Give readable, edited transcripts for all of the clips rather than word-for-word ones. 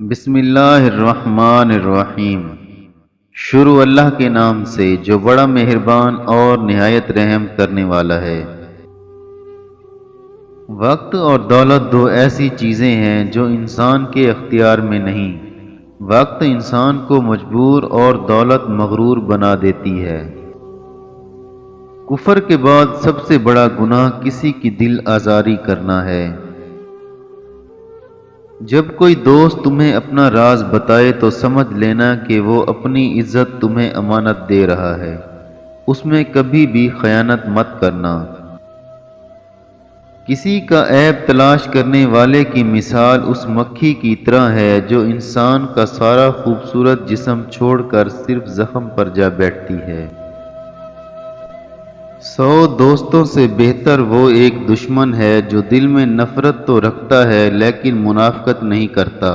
بسم اللہ الرحمن الرحیم۔ شروع اللہ کے نام سے جو بڑا مہربان اور نہایت رحم کرنے والا ہے۔ وقت اور دولت دو ایسی چیزیں ہیں جو انسان کے اختیار میں نہیں۔ وقت انسان کو مجبور اور دولت مغرور بنا دیتی ہے۔ کفر کے بعد سب سے بڑا گناہ کسی کی دل آزاری کرنا ہے۔ جب کوئی دوست تمہیں اپنا راز بتائے تو سمجھ لینا کہ وہ اپنی عزت تمہیں امانت دے رہا ہے، اس میں کبھی بھی خیانت مت کرنا۔ کسی کا عیب تلاش کرنے والے کی مثال اس مکھی کی طرح ہے جو انسان کا سارا خوبصورت جسم چھوڑ کر صرف زخم پر جا بیٹھتی ہے۔ 100 دوستوں سے بہتر وہ ایک دشمن ہے جو دل میں نفرت تو رکھتا ہے لیکن منافقت نہیں کرتا۔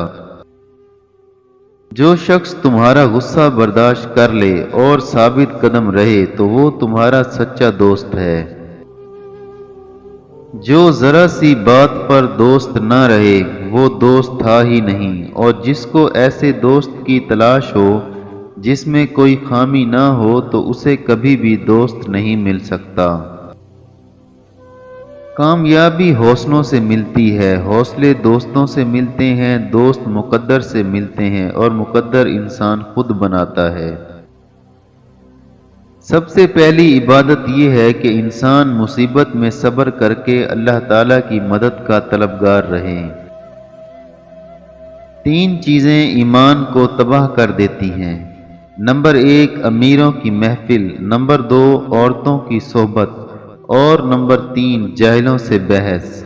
جو شخص تمہارا غصہ برداشت کر لے اور ثابت قدم رہے تو وہ تمہارا سچا دوست ہے۔ جو ذرا سی بات پر دوست نہ رہے وہ دوست تھا ہی نہیں، اور جس کو ایسے دوست کی تلاش ہو جس میں کوئی خامی نہ ہو تو اسے کبھی بھی دوست نہیں مل سکتا۔ کامیابی حوصلوں سے ملتی ہے، حوصلے دوستوں سے ملتے ہیں، دوست مقدر سے ملتے ہیں اور مقدر انسان خود بناتا ہے۔ سب سے پہلی عبادت یہ ہے کہ انسان مصیبت میں صبر کر کے اللہ تعالیٰ کی مدد کا طلبگار رہے۔ 3 چیزیں ایمان کو تباہ کر دیتی ہیں۔ نمبر 1 امیروں کی محفل، نمبر 2 عورتوں کی صحبت اور نمبر 3 جاہلوں سے بحث۔